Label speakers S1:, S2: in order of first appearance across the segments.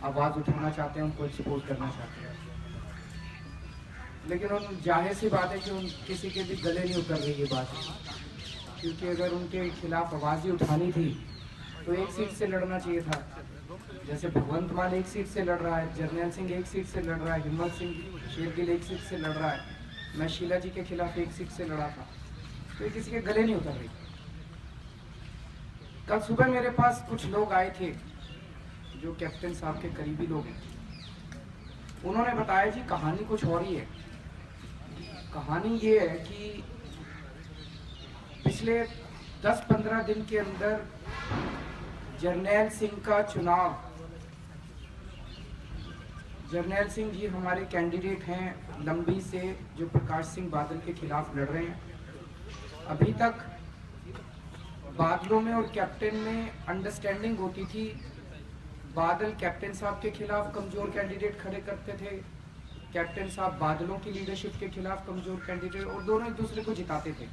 S1: आवाज़ उठाना चाहते हैं, उनको एक्सपोज करना चाहते हैं। लेकिन उन जाहिर सी बात है कि उन किसी के भी गले नहीं उतर रही ये बात, क्योंकि अगर उनके खिलाफ आवाज़ ही उठानी थी तो एक सीट से लड़ना चाहिए था। जैसे भगवंत मान एक सीट से लड़ रहा है, जर्नैल सिंह एक सीट से लड़ रहा है, हिम्मत सिंह शेरगिल एक सीट से लड़ रहा है, मैं शीला जी के खिलाफ एक सीट से लड़ा था, तो ये किसी के गले नहीं उतर रही। कल सुबह मेरे पास कुछ लोग आए थे जो कैप्टन साहब के करीबी लोग हैं। उन्होंने बताया जी कहानी कुछ और ही है। कहानी ये है कि पिछले 10-15 दिन के अंदर जर्नैल सिंह का चुनाव, जर्नैल सिंह जी हमारे कैंडिडेट हैं लंबी से, जो प्रकाश सिंह बादल के खिलाफ लड़ रहे हैं। अभी तक बादलों में और कैप्टन में अंडरस्टैंडिंग होती थी। बादल कैप्टन साहब के खिलाफ कमज़ोर कैंडिडेट खड़े करते थे, कैप्टन साहब बादलों की लीडरशिप के खिलाफ कमज़ोर कैंडिडेट, और दोनों एक दूसरे को जिताते थे।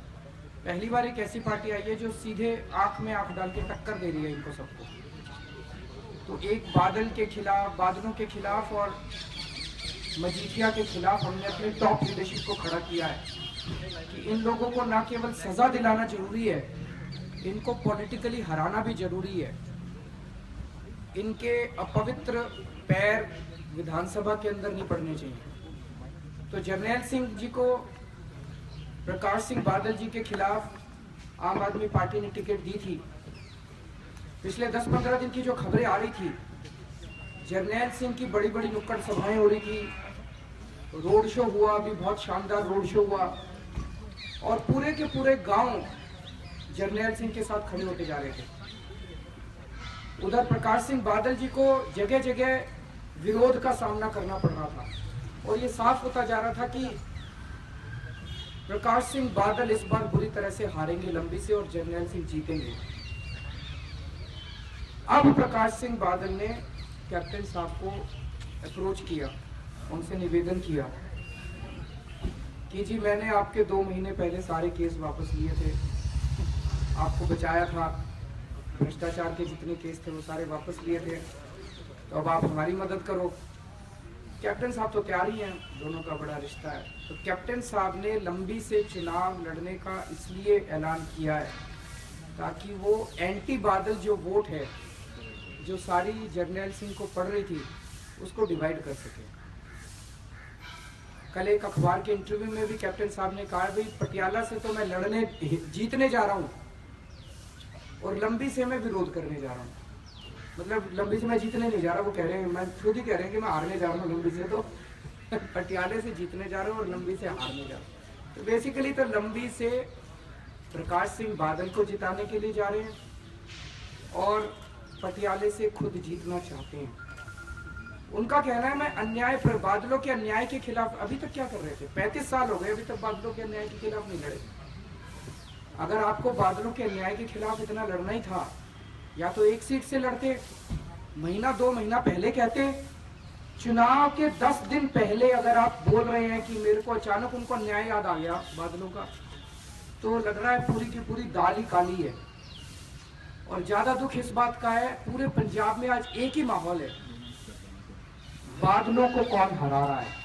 S1: पहली बार एक ऐसी पार्टी आई है जो सीधे आंख में आंख डाल के टक्कर दे रही है इनको सबको। तो एक बादल के खिलाफ, बादलों के खिलाफ और मजीठिया के खिलाफ हमने अपनी टॉप लीडरशिप को खड़ा किया है कि इन लोगों को न केवल सजा दिलाना जरूरी है, इनको पॉलिटिकली हराना भी जरूरी है। इनके अपवित्र पैर विधानसभा के अंदर नहीं पड़ने चाहिए। तो जर्नैल सिंह जी को प्रकाश सिंह बादल जी के खिलाफ आम आदमी पार्टी ने टिकट दी थी। पिछले 10-15 दिन की जो खबरें आ रही थी, जर्नैल सिंह की बड़ी बड़ी नुक्कड़ सभाएं हो रही थी, रोड शो हुआ, भी बहुत शानदार रोड शो हुआ, और पूरे के पूरे गांव जर्नैल सिंह के साथ खड़े होते जा रहे थे। उधर प्रकाश सिंह बादल जी को जगह जगह विरोध का सामना करना पड़ रहा था, और ये साफ होता जा रहा था कि प्रकाश सिंह बादल इस बार बुरी तरह से हारेंगे लंबी से, और जर्नैल सिंह जीतेंगे। अब प्रकाश सिंह बादल ने कैप्टन साहब को अप्रोच किया, उनसे निवेदन किया कि जी मैंने आपके 2 महीने पहले सारे केस वापस लिए थे, आपको बचाया था, भ्रष्टाचार के जितने केस थे वो सारे वापस लिए थे, तो अब आप हमारी मदद करो। कैप्टन साहब तो तैयार ही हैं, दोनों का बड़ा रिश्ता है। तो कैप्टन साहब ने लंबी से चुनाव लड़ने का इसलिए ऐलान किया है ताकि वो एंटी बादल जो वोट है, जो सारी जर्नैल सिंह को पड़ रही थी, उसको डिवाइड कर सके। कल एक अखबार के इंटरव्यू में भी कैप्टन साहब ने कहा भाई पटियाला से तो मैं जीतने जा रहा हूँ, और लंबी से मैं विरोध करने जा रहा हूँ। मतलब लंबी से मैं जीतने नहीं जा रहा, वो कह रहे हैं, मैं खुद ही कह रहे हैं कि मैं हारने जा रहा हूँ लंबी से, तो पटियाले से जीतने जा रहा हूँ और लंबी से हारने जा रहा हूँ। तो बेसिकली तो लंबी से प्रकाश सिंह बादल को जिताने के लिए जा रहे हैं, और पटियाले से खुद जीतना चाहते हैं। उनका कहना है मैं अन्याय पर, बादलों के अन्याय के खिलाफ, अभी तक क्या कर रहे थे, 35 साल हो गए, अभी तक बादलों के अन्याय के खिलाफ नहीं लड़े। अगर आपको बादलों के अन्याय के खिलाफ इतना लड़ना ही था, या तो एक सीट से लड़ते, महीना 2 महीना पहले कहते, चुनाव के 10 दिन पहले अगर आप बोल रहे हैं कि मेरे को अचानक उनको अन्याय याद आ गया बादलों का, तो लग रहा है पूरी की पूरी दाल ही काली है। और ज्यादा दुख इस बात का है, पूरे पंजाब में आज एक ही माहौल है, बादलों को कौन हरा रहा है।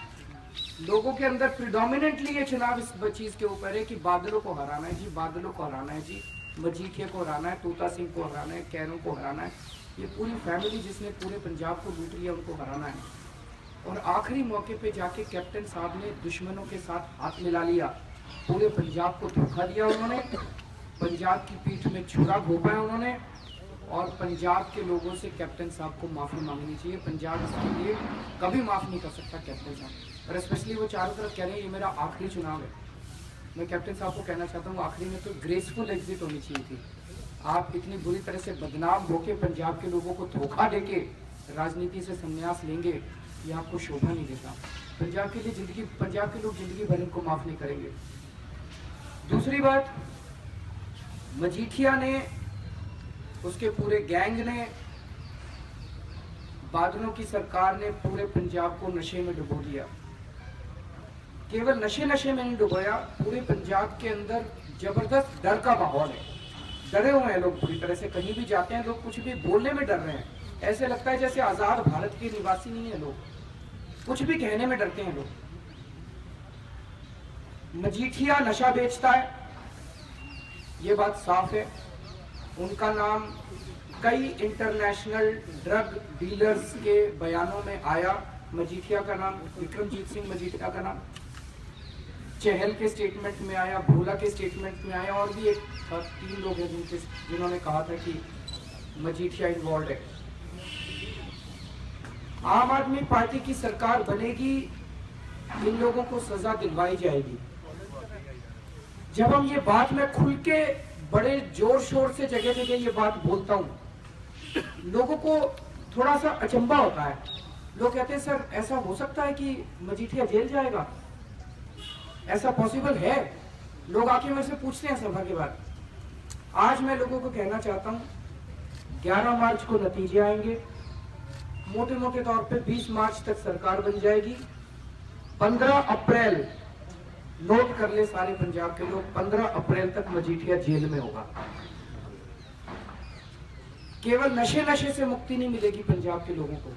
S1: लोगों के अंदर प्रिडोमिनेंटली ये चुनाव इस चीज के ऊपर है कि बादलों को हराना है जी, बादलों को हराना है जी, मजीठिया को हराना है, तोता सिंह को हराना है, कैरों को हराना है, ये पूरी फैमिली जिसने पूरे पंजाब को लूट लिया उनको हराना है। और आखिरी मौके पे जाके कैप्टन साहब ने दुश्मनों के साथ हाथ मिला लिया, पूरे पंजाब को धोखा दिया उन्होंने, पंजाब की पीठ में छुरा घोंपा है उन्होंने, और पंजाब के लोगों से कैप्टन साहब को माफ़ी मांगनी चाहिए। पंजाब इसके लिए कभी माफ़ नहीं कर सकता कैप्टन साहब, और स्पेशली वो चारों तरफ कह रहे हैं ये मेरा आखिरी चुनाव है। मैं कैप्टन साहब को कहना चाहता हूँ आखिरी में तो ग्रेसफुल एग्जिट होनी चाहिए थी। आप इतनी बुरी तरह से बदनाम होके पंजाब के लोगों को धोखा देके राजनीति से संन्यास लेंगे, ये आपको शोभा नहीं देता। पंजाब के लिए जिंदगी, पंजाब के लोग जिंदगी भर इनको माफ़ नहीं करेंगे। दूसरी बात, मजीठिया ने, उसके पूरे गैंग ने, बादलों की सरकार ने पूरे पंजाब को नशे में डुबो दिया। केवल नशे में नहीं डुबोया, पूरे पंजाब के अंदर जबरदस्त डर का माहौल है, डरे हुए हैं लोग पूरी तरह से, कहीं भी जाते हैं लोग कुछ भी बोलने में डर रहे हैं। ऐसे लगता है जैसे आजाद भारत के निवासी नहीं है लोग, कुछ भी कहने में डरते हैं लोग। मजीठिया नशा बेचता है, ये बात साफ है। उनका नाम कई इंटरनेशनल ड्रग डीलर्स के बयानों में आया। मजीठिया का नाम, विक्रमजीत सिंह मजीठिया का नाम चहल के स्टेटमेंट में आया, भोला के स्टेटमेंट में आया, और भी एक 3 लोग हैं जिन्होंने कहा था कि मजीठिया इन्वॉल्व है। आम आदमी पार्टी की सरकार बनेगी, इन लोगों को सजा दिलवाई जाएगी। जब हम ये बात मैं खुल के बड़े जोर शोर से जगह जगह ये बात बोलता हूँ, लोगों को थोड़ा सा अचंभा होता है। लोग कहते हैं सर ऐसा हो सकता है कि मजीठिया जेल जाएगा, ऐसा पॉसिबल है? लोग आके मेरे से पूछते हैं सभा के बाद। आज मैं लोगों को कहना चाहता हूँ 11 मार्च को नतीजे आएंगे, मोटे मोटे तौर पे 20 मार्च तक सरकार बन जाएगी। 15 अप्रैल, नोट कर ले सारे पंजाब के लोग, 15 अप्रैल तक मजीठिया जेल में होगा। केवल नशे से मुक्ति नहीं मिलेगी पंजाब के लोगों को,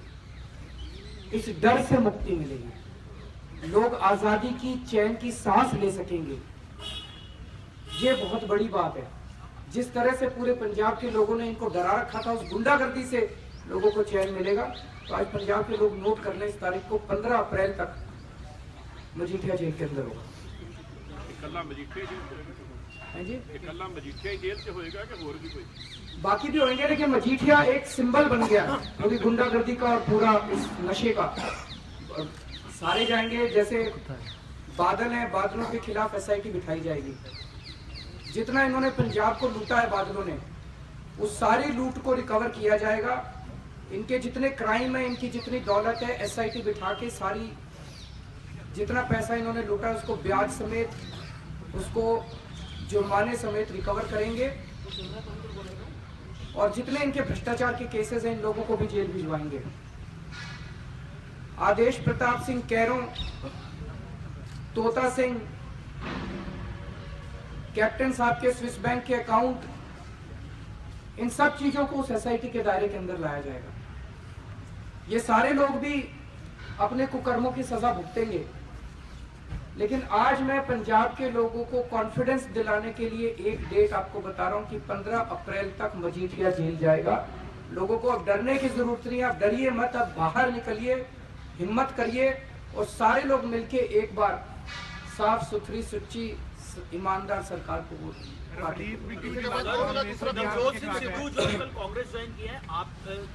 S1: इस डर से मुक्ति मिलेगी। लोग आजादी की चैन की सांस ले सकेंगे, ये बहुत बड़ी बात है। जिस तरह से पूरे पंजाब के लोगों ने इनको डरा रखा था, उस गुंडागर्दी से लोगों को चैन मिलेगा। तो आज पंजाब के लोग नोट कर लें, इस तारीख को 15 अप्रैल तक मजीठिया जेल के अंदर होगा। बाकी भी होंगे, लेकिन मजीठिया एक सिंबल बन गया पूरी गुंडागर्दी का और पूरा इस नशे का। सारे जाएंगे, जैसे बादल हैं, बादलों के खिलाफ एसआईटी बिठाई जाएगी। जितना इन्होंने पंजाब को लूटा है बादलों ने, उस सारी लूट को रिकवर किया जाएगा। इनके जितने क्राइम है, इनकी जितनी दौलत है, एसआईटी बिठा के सारी जितना पैसा इन्होंने लूटा उसको ब्याज समेत, उसको जुर्माने समेत रिकवर करेंगे। और जितने इनके भ्रष्टाचार के केसेस हैं, इन लोगों को भी जेल भिजवाएंगे। आदेश प्रताप सिंह कैरों, तोता सिंह, कैप्टन साहब के स्विस बैंक के अकाउंट, इन सब चीजों को उस एसआईटी के दायरे के अंदर लाया जाएगा। ये सारे लोग भी अपने कुकर्मों की सजा भुगतेंगे। लेकिन आज मैं पंजाब के लोगों को कॉन्फिडेंस दिलाने के लिए एक डेट आपको बता रहा हूं कि 15 अप्रैल तक मजीठिया जेल जाएगा। लोगों को अब डरने की जरूरत नहीं है, अब डरिए मत, अब बाहर निकलिए, हिम्मत करिए और सारे लोग मिलके एक बार साफ सुथरी, सच्ची, ईमानदार सरकार को वोट।
S2: कांग्रेस ज्वाइन किया है, आप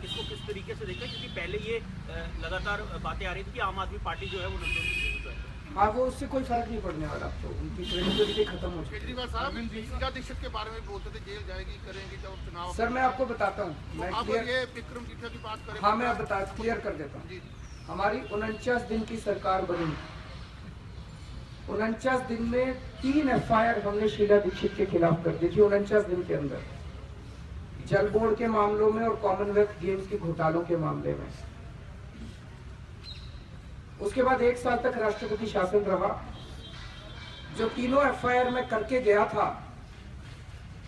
S2: इसको किस तरीके से देखें? क्योंकि पहले ये लगातार बातें आ रही थी कि आम आदमी पार्टी जो है वो
S1: हाँ, वो उससे कोई फर्क नहीं पड़ने वाला। तो उनकी क्रेडिबिलिटी खत्म हो चुकी है।
S3: केजरीवाल साहब शीला दीक्षित के बारे में बोलते थे जेल जाएगी, करेंगे जब चुनाव।
S1: सर मैं आपको बताता हूँ, मैं क्लियर,
S3: ये विक्रम जीठा की बात करें।
S1: हाँ मैं क्लियर कर देता हूँ। हमारी 49 दिन की सरकार बनी, 49 दिन में 3 एफआईआर हमने शीला दीक्षित के खिलाफ कर दी थी 49 दिन के अंदर, जल बोर्ड के मामलों में और कॉमनवेल्थ गेम्स के घोटालों के मामले में। उसके बाद 1 साल तक राष्ट्रपति शासन रहा। जो तीनों एफआईआर में करके गया था,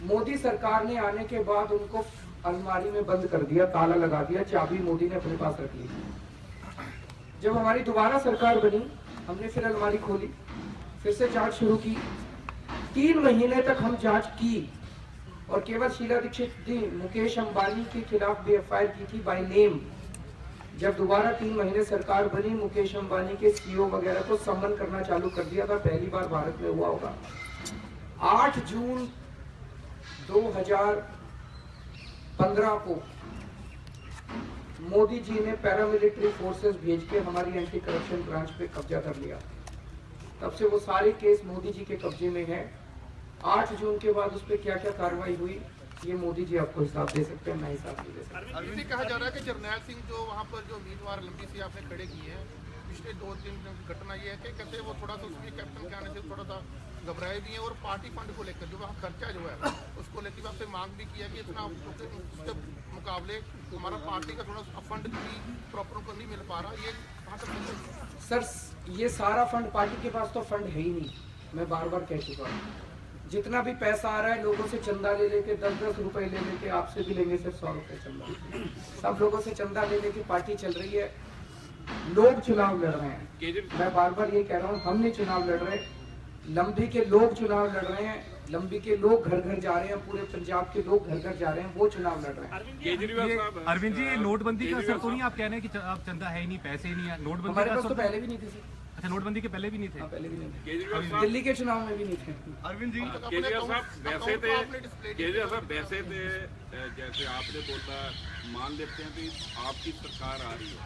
S1: मोदी सरकार ने आने के बाद उनको अलमारी में बंद कर दिया, ताला लगा दिया, चाबी मोदी ने अपने पास रख ली। जब हमारी दोबारा सरकार बनी, हमने फिर अलमारी खोली, फिर से जांच शुरू की। 3 महीने तक हम जांच की और केवल शीला दीक्षित ने मुकेश अंबानी के खिलाफ भी एफआईआर की थी बाय नेम। जब दोबारा 3 महीने सरकार बनी, मुकेश अंबानी के सीईओ वगैरह को सम्मन करना चालू कर दिया था। पहली बार भारत में हुआ होगा। 8 जून 2015 को मोदी जी ने पैरामिलिट्री फोर्सेस भेज के हमारी एंटी करप्शन ब्रांच पे कब्जा कर लिया। तब से वो सारे केस मोदी जी के कब्जे में हैं। 8 जून के बाद उस पर क्या क्या कार्रवाई हुई, ये मोदी जी आपको हिसाब दे सकते हैं, मैं हिसाब नहीं दे सकता।
S3: अभी कहा जा रहा है कि जरनैल सिंह जो वहाँ पर जो उम्मीदवार लंबी सी आपने खड़े किए हैं, पिछले 2-3 दिन की घटना ये है कि कहते हैं वो थोड़ा सा उसमें कैप्टन के आने से थोड़ा सा घबराए भी हैं और पार्टी फंड को लेकर जो वहाँ खर्चा जो है उसको लेकर आपसे मांग भी किया कि इतना उसके मुकाबले हमारा पार्टी का थोड़ा फंड भी प्रॉपर उनको नहीं मिल पा रहा। ये कहाँ तक
S1: सर ये सारा फंड पार्टी के पास तो फंड है ही नहीं, मैं बार बार कह चुका हूँ। जितना भी पैसा आ रहा है लोगों से चंदा ले लेके 10-10 रुपए ले लेके, आपसे भी लेंगे सिर्फ 100 रुपए चंदा, सब लोगों से चंदा ले लेके पार्टी चल रही है। लोग चुनाव लड़ रहे हैं, मैं बार बार ये कह रहा हूँ, हम नहीं चुनाव लड़ रहे, लंबी के लोग चुनाव लड़ रहे हैं, लंबी के लोग घर घर जा रहे हैं, पूरे पंजाब के लोग घर घर जा रहे हैं, वो चुनाव लड़ रहे हैं।
S2: केजरीवाल साहब,
S4: अरविंद जी, नोटबंदी का असर तो नहीं आप कह रहे हैं कि आप चंदा है ही नहीं, पैसे ही नहीं है? नोटबंदी
S1: हमारे
S4: का
S1: पास तो
S4: असर,
S1: पहले भी नहीं थे सर।
S4: अच्छा, नोटबंदी के पहले भी नहीं थे?
S1: हाँ, पहले भी नहीं थे,
S2: केजरीवाल साहब,
S1: दिल्ली के चुनाव में भी नहीं थे।
S5: अरविंद जी,
S2: केजरीवाल साहब वैसे थे, केजरीवाल साहब वैसे थे, जैसे आपने बोला, मान लेते हैं कि आपकी सरकार आ रही है,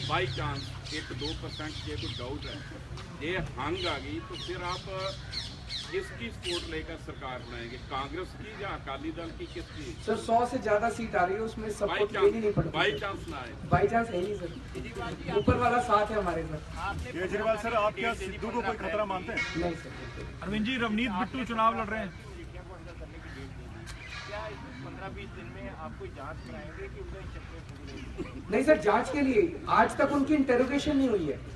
S2: बाई चांस 1-2% ये कोई डाउट है, ये हंग आ गई, तो फिर आप किसकी सपोर्ट लेकर सरकार बनाएंगे, कांग्रेस की या अकाली दल की, किसकी?
S1: सर 100 से ज्यादा सीट आ रही है, उसमें सपोर्ट देनी नहीं पड़ती।
S2: बाई चांस ना आए,
S1: बाई चांस है ही सर, ऊपर वाला साथ है हमारे साथ।
S5: केजरीवाल सर, आप क्या सिद्धू को कोई खतरा मानते हैं?
S1: नहीं सर।
S4: अरविंद जी, रवनीत बिट्टू चुनाव लड़ रहे हैं,
S2: 15-20 दिन में आप कोई जांच कराएंगे कि उनका चक्कर?
S1: नहीं सर, जांच के लिए आज तक उनकी इंटेरोगेशन नहीं हुई है।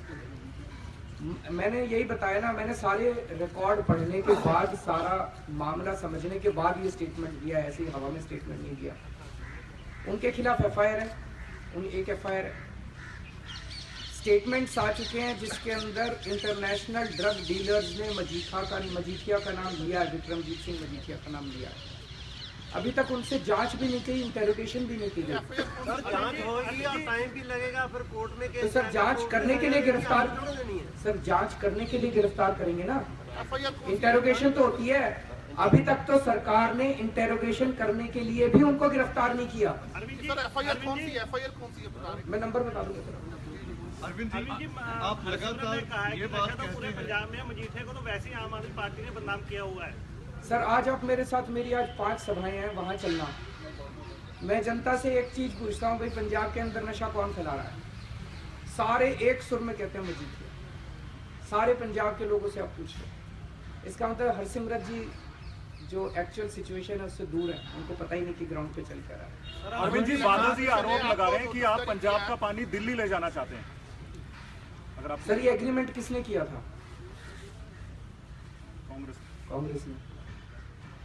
S1: मैंने यही बताया ना, मैंने सारे रिकॉर्ड पढ़ने के बाद, सारा मामला समझने के बाद ये स्टेटमेंट दिया, ऐसे ही हवा में स्टेटमेंट नहीं दिया। उनके खिलाफ एफआईआर है, एक एफआईआर है, स्टेटमेंट्स आ चुके हैं जिसके अंदर इंटरनेशनल ड्रग डीलर्स ने मजीठिया का नाम लिया, विक्रमजीत सिंह मजीठिया का नाम लिया। अभी तक उनसे जांच भी नहीं की, इंटेरोगेशन भी नहीं की गई।
S6: जांच होगी और टाइम भी लगेगा, फिर कोर्ट में
S1: तो सर जांच करने के लिए गिरफ्तार, सर जांच करने के लिए गिरफ्तार करेंगे ना, इंटेरोगेशन तो होती है। अभी तक तो सरकार ने इंटेरोगेशन करने के लिए भी उनको गिरफ्तार नहीं किया।
S3: सर एफआईआर कौन सी है, एफआईआर कौन सी है बता रहे हैं?
S1: मैं नंबर बता दूंगा सर।
S5: अरविंद जी, आप लगातार ये बात कहते
S2: पूरे
S5: हैं,
S2: पंजाब में मजीठिया को तो वैसे ही आम आदमी पार्टी ने बदनाम किया हुआ है।
S1: सर आज आप मेरे साथ, मेरी आज 5 सभाएं हैं, वहां चलना। मैं जनता से एक चीज पूछता हूँ, भाई पंजाब के अंदर नशा कौन फैला रहा है? सारे एक सुर में कहते हैं मजीठिया, सारे पंजाब के लोगों से आप पूछ लो। इसका मतलब हरसिमरत जी जो एक्चुअल सिचुएशन है उससे दूर है, उनको पता ही नहीं कि ग्राउंड पे चल कर रहा है।
S5: अरविंद जी, बादल जी आरोप लगा रहे हैं कि आप पंजाब का पानी दिल्ली ले जाना चाहते हैं, अगर आप
S1: सर ये एग्रीमेंट किसने किया था?
S5: कांग्रेस
S1: ने।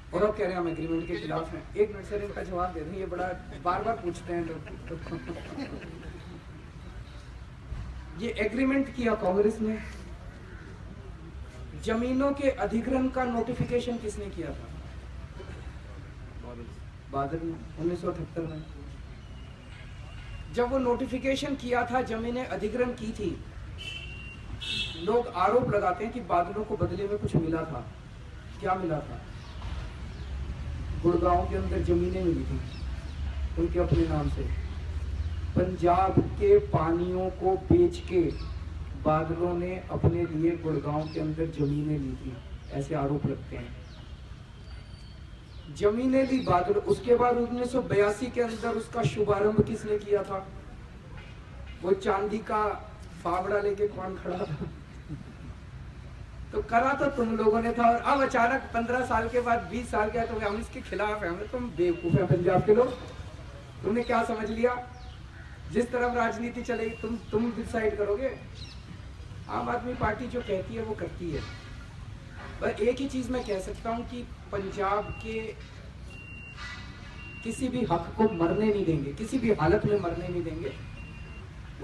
S1: और अब कह रहे हैं हम एग्रीमेंट के खिलाफ हैं। एक मिनट सर, इनका जवाब दे दें, ये बड़ा बार बार पूछते हैं लोग। ये एग्रीमेंट किया कांग्रेस ने। जमीनों के अधिग्रहण का नोटिफिकेशन किसने किया था? बादल ने 1978 में। जब वो नोटिफिकेशन किया था, जमीनें अधिग्रहण की थी, लोग आरोप लगाते हैं कि बादलों को बदले में कुछ मिला था। क्या मिला था? गुड़गांव के अंदर जमीनें मिली थी उनके अपने नाम से। पंजाब के पानियों को बेच के बादलों ने अपने लिए गुड़गांव के अंदर जमीनें ली थी, ऐसे आरोप लगते हैं। जमीनें ली बादल। उसके बाद 1982 के अंदर उसका शुभारंभ किसने किया था? वो चांदी का फावड़ा लेके कौन खड़ा था? तो करा तो तुम लोगों ने था। और अब अचानक 15 साल के बाद, 20 साल के बाद तो हम इसके खिलाफ हैं। हमें तुम बेवकूफ है पंजाब के लोग। तुमने क्या समझ लिया? जिस तरफ राजनीति चलेगी तुम डिसाइड करोगे। आम आदमी पार्टी जो कहती है वो करती है। पर एक ही चीज मैं कह सकता हूं कि पंजाब के किसी भी हक को मरने नहीं देंगे, किसी भी हालत में मरने नहीं देंगे।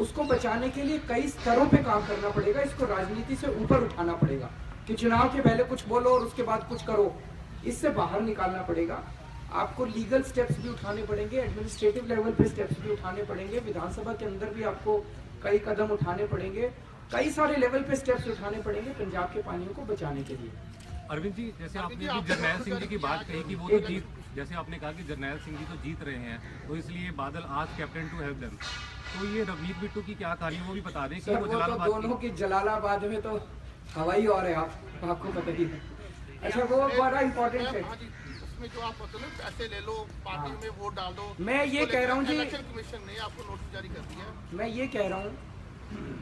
S1: उसको बचाने के लिए कई स्तरों पे काम करना पड़ेगा। इसको राजनीति से ऊपर उठाना पड़ेगा कि चुनाव के पहले कुछ बोलो और उसके बाद कुछ करो। इससे बाहर निकालना पड़ेगा। आपको लीगल स्टेप्स भी उठाने पड़ेंगे, एडमिनिस्ट्रेटिव लेवल पे स्टेप्स भी उठाने पड़ेंगे, विधानसभा के अंदर भी आपको कई कदम उठाने पड़ेंगे, कई सारे लेवल पे स्टेप्स उठाने पड़ेंगे पंजाब के पानियों को बचाने के लिए।
S4: अरविंद जी, जैसे आपने जरनैल सिंह जी की बात कही कि वो तो जीत, जैसे आपने कहा कि जरनैल सिंह जी तो जीत रहे हैं, तो इसलिए बादल आज कैप्टन टू हेल्प देम। तो ये रवनीत बिट्टू की क्या कहानी, वो भी बता दें कि
S1: सर,
S4: वो
S1: तो
S4: जलालाबाद
S1: दोनों की जलालाबाद में तो हवाई और है, आपको पता ही है। अच्छा, वो बड़ा इम्पोर्टेंट है।
S3: उसमें जो आप होते हो ना, पैसे ले लो, पार्टी में वोट डाल दो।
S1: मैं ये कह रहा हूँ जी,
S3: इलेक्शन कमीशन ने आपको नोटिस जारी कर दिया है।
S1: मैं ये कह रहा हूँ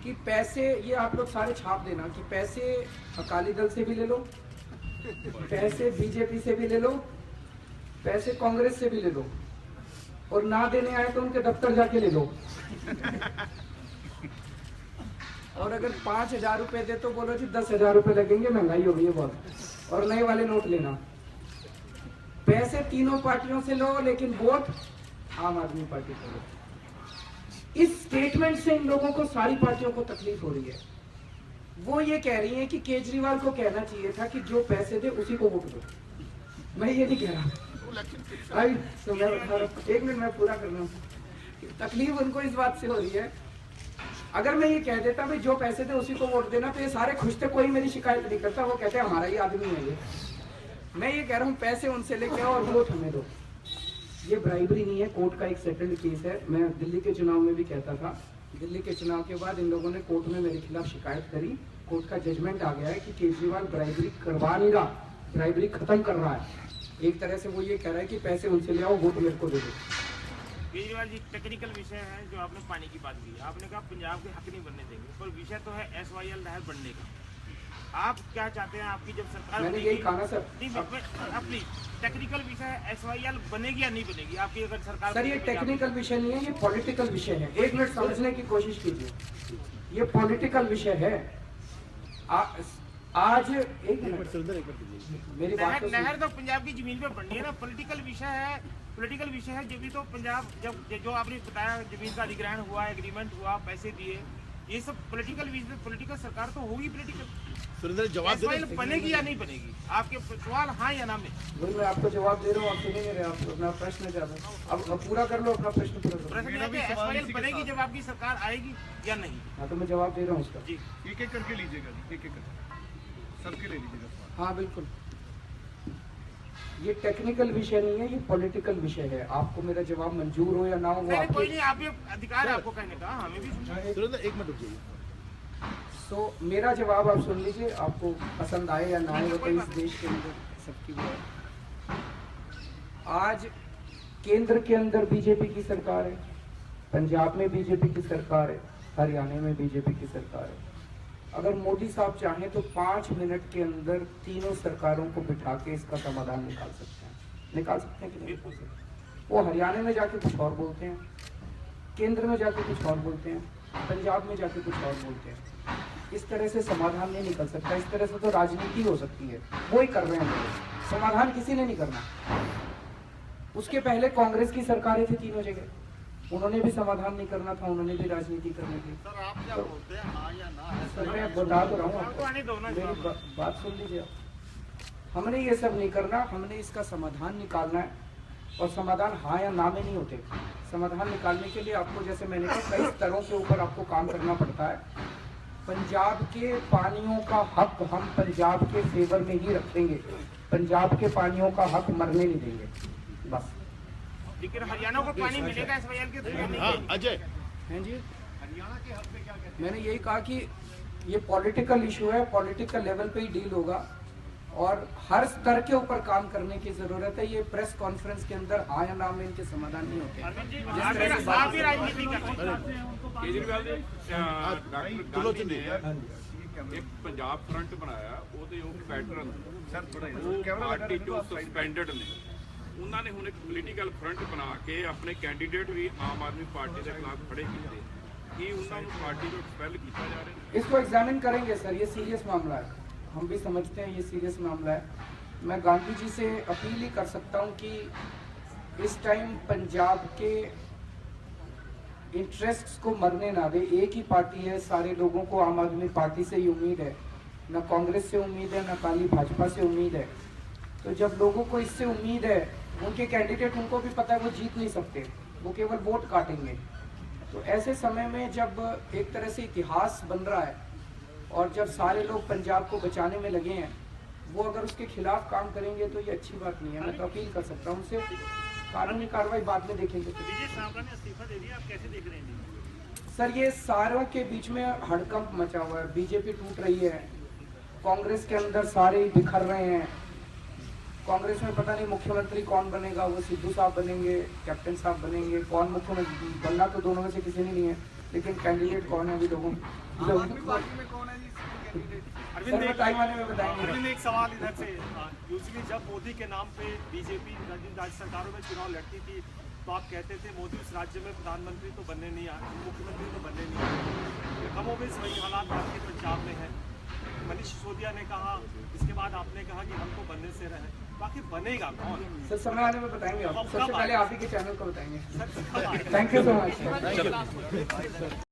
S1: कि पैसे, ये आप लोग सारे छाप देना कि पैसे अकाली दल से भी ले लो, पैसे बीजेपी से भी ले लो, पैसे कांग्रेस से भी ले लो, और ना देने आए तो उनके दफ्तर जाके ले लो। और अगर 5,000 रुपए दे तो बोलो जी 10,000 रुपए लगेंगे, महंगाई हो गई है बहुत। और नए वाले नोट लेना। पैसे तीनों पार्टियों से लो, लेकिन वोट आम आदमी पार्टी को लो। इस स्टेटमेंट से इन लोगों को, सारी पार्टियों को तकलीफ हो रही है। वो ये कह रही हैं कि केजरीवाल को कहना चाहिए था कि जो पैसे दे उसी को वोट दो। मैं ये नहीं कह रहा, तो मैं बता रहा हूं, 1 मिनट मैं पूरा कर रहा हूँ। तकलीफ उनको इस बात से हो रही है, अगर मैं ये कह देता भाई जो पैसे थे उसी को वोट देना, तो ये सारे खुश थे, कोई मेरी शिकायत नहीं करता। वो कहते हैं हमारा ही आदमी है ये। मैं ये कह रहा हूँ पैसे उनसे लेके आओ और वोट हमें दो। ये ब्राइबरी नहीं है, कोर्ट का एक सेटल्ड केस है। मैं दिल्ली के चुनाव में भी कहता था, दिल्ली के चुनाव के बाद इन लोगों ने कोर्ट में मेरे खिलाफ शिकायत करी। कोर्ट का जजमेंट आ गया है कि केजरीवाल ब्राइबरी करवा नहीं रहा, ब्राइबरी खत्म कर रहा है। एक तरह से वो ये कह रहा है कि पैसे उनसे ले आओ, वोट मेरे को दे दो।
S7: केजरीवाल जी, टेक्निकल विषय है जो आपने पानी की बात की। आपने कहा पंजाब के हक नहीं बनने देंगे, पर विषय तो है SYL नहर बनने का। आप क्या चाहते हैं आपकी जब सरकार?
S1: मैंने यही कहा ना सर,
S7: अपनी टेक्निकल विषय है, SYL बनेगी या नहीं बनेगी आपकी अगर सरकार?
S1: सर ये टेक्निकल विषय नहीं है, ये पॉलिटिकल विषय है। 1 मिनट समझने की कोशिश कीजिए, ये पॉलिटिकल विषय है। आज 1 मिनट मेरी बात तो
S7: नहर तो पंजाब की जमीन पे बननी है ना, पॉलिटिकल विषय है। पॉलिटिकल विषय है, जब भी तो पंजाब, जब जो आपने बताया जमीन का अधिग्रहण हुआ, एग्रीमेंट हुआ, पैसे दिए, ये सब पॉलिटिकल विषय, पॉलिटिकल सरकार तो होगी पॉलिटिकल।
S3: सुरेंद्र जवाब
S7: दे, बनेगी या नहीं बनेगी? आपके सवाल हाँ या ना में?
S1: वही मैं आपको जवाब दे रहा हूँ, आप सुन नहीं रहे। आप अपना प्रश्न क्या था, अब पूरा कर लो अपना प्रश्न पूरा करो।
S7: प्रश्न SYL बनेगी जब आपकी सरकार आएगी या नहीं?
S1: हाँ तो मैं जवाब दे रहा हूँ उसका।
S7: जी,
S5: एक एक करके लीजिएगा, एक एक करके सबके ले लीजिएगा।
S1: हाँ बिल्कुल, ये टेक्निकल विषय नहीं है, ये पॉलिटिकल विषय है। आपको मेरा जवाब मंजूर हो या ना हो, वो
S7: कोई नहीं, आप ये अधिकार है आपको कहने का, हमें भी
S3: सुरेंद्र 1 मिनट रुकिए।
S1: तो मेरा जवाब आप सुन लीजिए, आपको पसंद आए या ना आए, वो तो इस देश के अंदर सबकी बात। आज केंद्र के अंदर बीजेपी की सरकार है, पंजाब में बीजेपी की सरकार है, हरियाणा में बीजेपी की सरकार है। अगर मोदी साहब चाहें तो 5 मिनट के अंदर तीनों सरकारों को बिठा के इसका समाधान निकाल सकते हैं। निकाल सकते हैं कि नहीं निकाल सकते? वो हरियाणा में जाके कुछ और बोलते हैं, केंद्र में जाके कुछ और बोलते हैं, पंजाब में जाके कुछ और बोलते हैं। इस तरह से समाधान नहीं निकल सकता। इस तरह से तो राजनीति हो सकती है, वो ही कर रहे हैं लोग, समाधान किसी ने नहीं करना। उसके पहले कांग्रेस की सरकारें थी तीनों जगह, उन्होंने भी समाधान नहीं करना था, उन्होंने भी राजनीति करनी थी।
S3: सर आप क्या बोलते हैं, हाँ या ना है?
S1: सर मैं बता तो रहा हूँ आपको, मेरी बात सुन लीजिए। हमने ये सब नहीं करना, हमने इसका समाधान निकालना है। और समाधान हाँ या ना में नहीं होते। समाधान निकालने के लिए आपको, जैसे मैंने कहा, कई स्तरों के ऊपर आपको काम करना पड़ता है। पंजाब के पानियों का हक हम पंजाब के फेवर में ही रखेंगे, पंजाब के पानियों का हक मरने नहीं देंगे, बस।
S7: लेकिन हरियाणा को पानी मिलेगा SYL के थ्रू?
S3: हाँ अजय,
S1: हैं जी, हरियाणा के हक में क्या कहते हैं? मैंने यही कहा कि ये पॉलिटिकल इशू है, पॉलिटिकल लेवल पे ही डील होगा और हर स्तर के ऊपर काम करने की जरूरत है। ये प्रेस कॉन्फ्रेंस के अंदर हाँ या ना में इनके समाधान नहीं होते।
S2: केजरीवाल जी, डॉक्टर गांधी ने एक पंजाब फ्रंट बनाया, ਉਹਦੇ ਉਹ ਪੈਟਰਨ ਪਾਰਟੀ ਤੋਂ ਸਸਪੈਂਡਡ ਨੇ। ਉਹਨਾਂ ਨੇ ਹੁਣ ਇੱਕ ਪੋਲੀਟੀਕਲ ਫਰੰਟ ਬਣਾ ਕੇ ਆਪਣੇ ਕੈਂਡੀਡੇਟ ਵੀ ਆਮ ਆਦਮੀ ਪਾर्टी ਦੇ ਖਿਲਾਫ ਖੜੇ ਕੀਤੇ। ਕੀ ਉਹਨਾਂ ਨੂੰ ਪਾर्टी ਤੋਂ ਐਕਸਪੈਲ ਕੀਤਾ ਜਾ ਰਿਹਾ ਹੈ?
S1: इसको एग्जामिन करेंगे सर, ये सीरियस मामला है, हम भी समझते हैं ये सीरियस मामला है। मैं गांधी जी से अपील ही कर सकता हूँ कि इस टाइम पंजाब के इंटरेस्ट्स को मरने ना दे। एक ही पार्टी है, सारे लोगों को आम आदमी पार्टी से ही उम्मीद है, न कांग्रेस से उम्मीद है, न काली भाजपा से उम्मीद है। तो जब लोगों को इससे उम्मीद है, उनके कैंडिडेट उनको भी पता है वो जीत नहीं सकते, वो केवल वोट काटेंगे। तो ऐसे समय में जब एक तरह से इतिहास बन रहा है और जब सारे लोग पंजाब को बचाने में लगे हैं, वो अगर उसके खिलाफ काम करेंगे तो ये अच्छी बात नहीं है। मैं तो अपील कर सकता हूँ उनसे, कानूनी कार्रवाई बाद में देखेंगे।
S7: इस्तीफा दे दिया, आप कैसे देख रहे हैं?
S1: सर ये सारों के बीच में हड़कंप मचा हुआ है, बीजेपी टूट रही है, कांग्रेस के अंदर सारे बिखर रहे हैं। कांग्रेस में पता नहीं मुख्यमंत्री कौन बनेगा, वो सिद्धू साहब बनेंगे, कैप्टन साहब बनेंगे, कौन मुख्यमंत्री बनना तो दोनों में से किसी ने नहीं है, लेकिन कैंडिडेट कौन है अभी लोगों
S5: एक सवाल इधर से, यूजली जब मोदी के नाम पे बीजेपी राज्य सरकारों में चुनाव लड़ती थी तो आप कहते थे मोदी उस राज्य में प्रधानमंत्री तो बनने नहीं आए, मुख्यमंत्री तो बनने नहीं आए। कमोबेश वही हालात आपके पंजाब में है। मनीष सिसोदिया ने कहा, इसके बाद आपने कहा कि हमको बनने से रहे, बाकी बनेगा कौन?
S1: सर समय आने में बताएंगे आप, सबसे पहले आप ही के चैनल को बताएंगे।
S5: Sir,
S1: thank you so much.